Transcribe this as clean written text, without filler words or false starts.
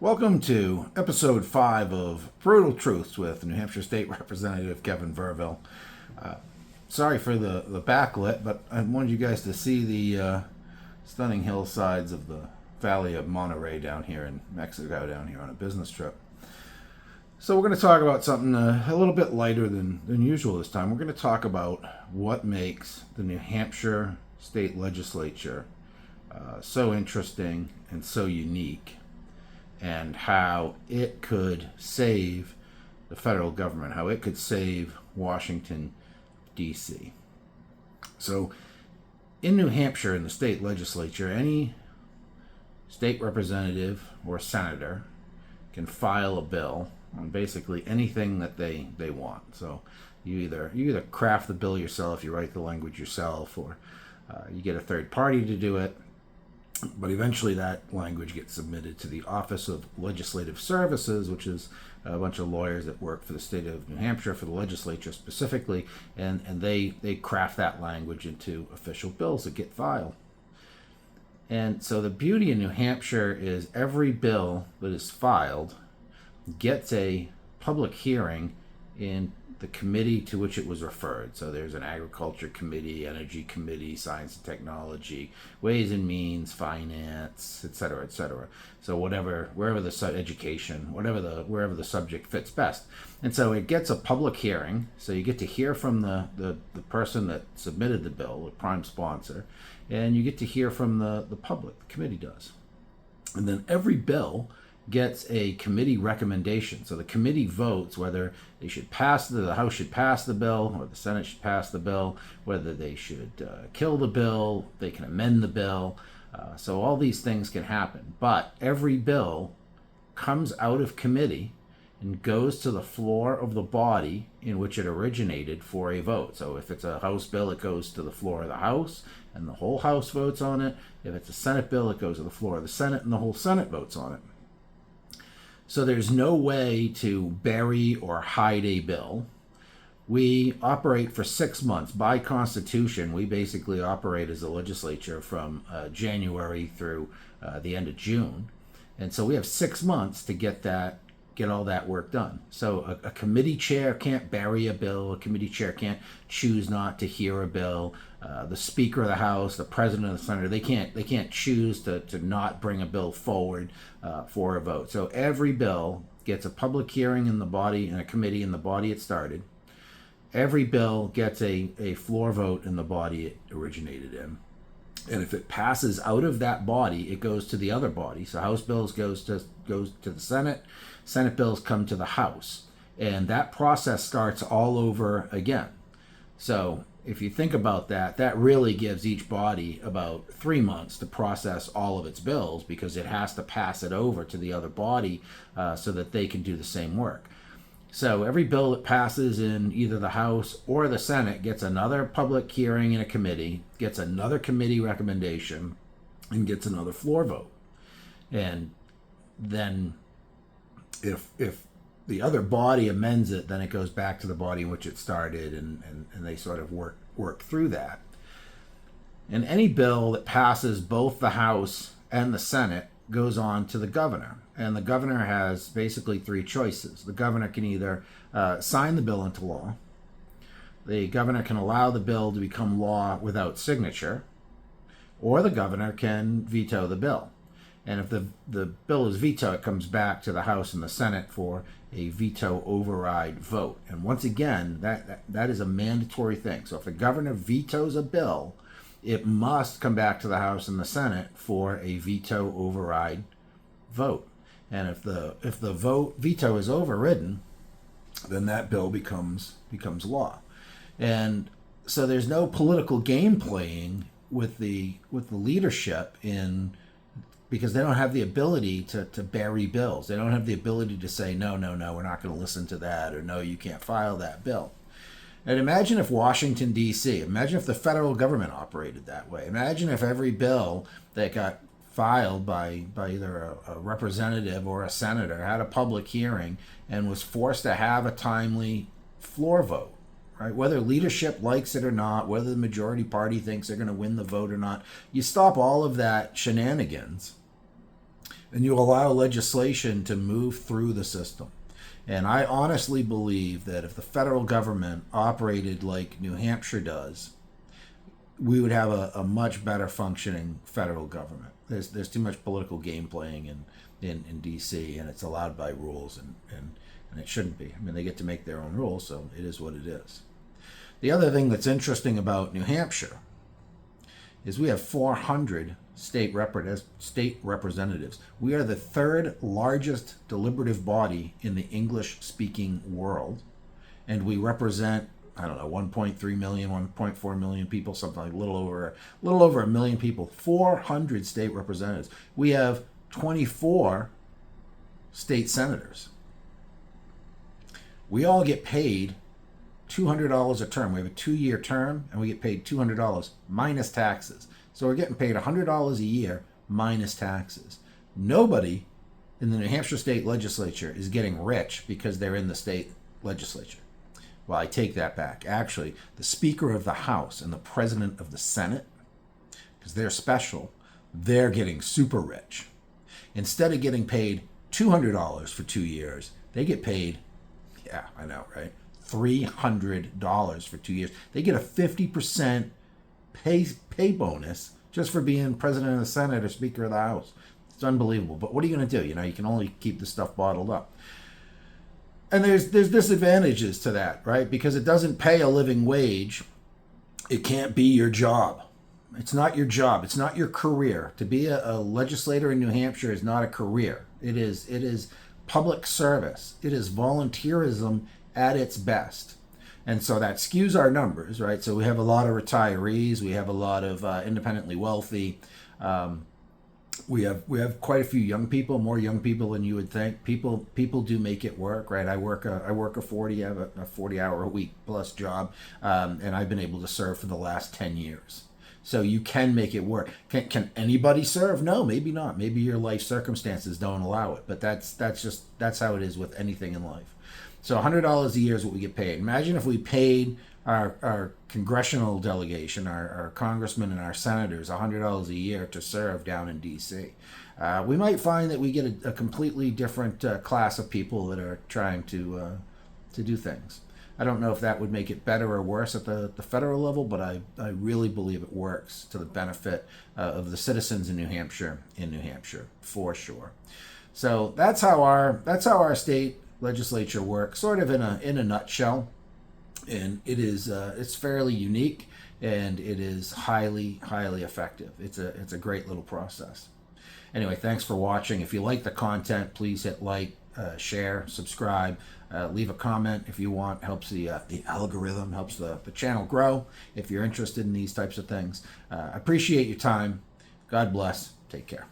Welcome to episode 5 of Brutal Truths with New Hampshire State Representative Kevin Verville. Sorry for the backlit, but I wanted you guys to see the stunning hillsides of the Valley of Monterey down here in Mexico, down here on a business trip. So we're going to talk about something a little bit lighter than usual this time. We're going to talk about what makes the New Hampshire State Legislature so interesting and so unique, and how it could save the federal government, how it could save Washington, D.C. So in New Hampshire, in the state legislature, any state representative or senator can file a bill on basically anything that they want. So you either craft the bill yourself, you write the language yourself, or you get a third party to do it. But eventually that language gets submitted to the Office of Legislative Services, which is a bunch of lawyers that work for the state of New Hampshire, for the legislature specifically, and they craft that language into official bills that get filed. And so the beauty in New Hampshire is every bill that is filed gets a public hearing in the committee to which it was referred. So there's an agriculture committee, energy committee, science and technology, ways and means, finance, etc., etc. So wherever the education, wherever the subject fits best. And so it gets a public hearing. So you get to hear from the person that submitted the bill, the prime sponsor, and you get to hear from the public. The committee does. And then every bill gets a committee recommendation. So the committee votes whether they should the House should pass the bill, or the Senate should pass the bill, whether they should kill the bill, they can amend the bill. So all these things can happen. But every bill comes out of committee and goes to the floor of the body in which it originated for a vote. So if it's a House bill, it goes to the floor of the House, and the whole House votes on it. If it's a Senate bill, it goes to the floor of the Senate, and the whole Senate votes on it. So there's no way to bury or hide a bill. We operate for 6 months. By Constitution, we basically operate as a legislature from January through the end of June. And so we have 6 months to get all that work done. So a committee chair can't bury a bill. A committee chair can't choose not to hear a bill. The Speaker of the House, the President of the Senate, they can't choose to not bring a bill forward for a vote. So every bill gets a public hearing in the body, in a committee in the body it started. Every bill gets a floor vote in the body it originated in. And if it passes out of that body, it goes to the other body. So House bills goes to the Senate. Senate bills come to the House. And that process starts all over again. So if you think about that, that really gives each body about 3 months to process all of its bills, because it has to pass it over to the other body so that they can do the same work. So every bill that passes in either the House or the Senate gets another public hearing in a committee, gets another committee recommendation, and gets another floor vote. And then if the other body amends it, then it goes back to the body in which it started, and they sort of work through that. And any bill that passes both the House and the Senate goes on to the governor. And the governor has basically 3 choices. The governor can either sign the bill into law. The governor can allow the bill to become law without signature. Or the governor can veto the bill. And if the bill is vetoed, it comes back to the House and the Senate for a veto override vote. And once again, that is a mandatory thing. So if the governor vetoes a bill, it must come back to the House and the Senate for a veto override vote. And if the veto is overridden, then that bill becomes law. And so there's no political game playing with the leadership because they don't have the ability to bury bills. They don't have the ability to say, no, we're not going to listen to that, or no, you can't file that bill. And imagine if Washington, D.C., imagine if the federal government operated that way. Imagine if every bill that got filed by either a representative or a senator had a public hearing and was forced to have a timely floor vote. Right? Whether leadership likes it or not, whether the majority party thinks they're going to win the vote or not, you stop all of that shenanigans and you allow legislation to move through the system. And I honestly believe that if the federal government operated like New Hampshire does, we would have a much better functioning federal government. There's too much political game playing in D.C., and it's allowed by rules, and it shouldn't be. I mean, they get to make their own rules, so it is what it is. The other thing that's interesting about New Hampshire is we have 400 state representatives. We are the third largest deliberative body in the English-speaking world, and we represent, I don't know, 1.3 million, 1.4 million people, something like a little over a million people. 400 state representatives. We have 24 state senators. We all get paid $200 a term. We have a 2-year term, and we get paid $200 minus taxes. So we're getting paid $100 a year minus taxes. Nobody in the New Hampshire state legislature is getting rich because they're in the state legislature. Well, I take that back. Actually, the Speaker of the House and the President of the Senate, because they're special, they're getting super rich. Instead of getting paid $200 for 2 years, they get paid, yeah, I know, right? $300 for 2 years. They get a 50% pay bonus just for being President of the Senate or Speaker of the House. It's unbelievable. But what are you going to do? You know, you can only keep this stuff bottled up. And there's disadvantages to that, right? Because it doesn't pay a living wage. It can't be your job. It's not your job. It's not your career. To be a legislator in New Hampshire is not a career. It is public service. It is volunteerism at its best. And so that skews our numbers, right? So we have a lot of retirees. We have a lot of independently wealthy. We have quite a few young people, more young people than you would think. People do make it work, right? I work a 40-hour a week plus job, and I've been able to serve for the last 10 years. So you can make it work. Can anybody serve? No, maybe not. Maybe your life circumstances don't allow it. But that's how it is with anything in life. So $100 a year is what we get paid. Imagine if we paid our congressional delegation, our congressmen and our senators, $100 a year to serve down in D.C. We might find that we get a completely different class of people that are trying to do things. I don't know if that would make it better or worse at the federal level, but I really believe it works to the benefit of the citizens in New Hampshire for sure. So that's how our state legislature works, sort of in a nutshell. And it is it's fairly unique, and it is highly effective. It's a great little process. Anyway, thanks for watching. If you like the content, please hit like, share, subscribe, leave a comment if you want. Helps the algorithm, helps the channel grow if you're interested in these types of things. I appreciate your time. God bless. Take care.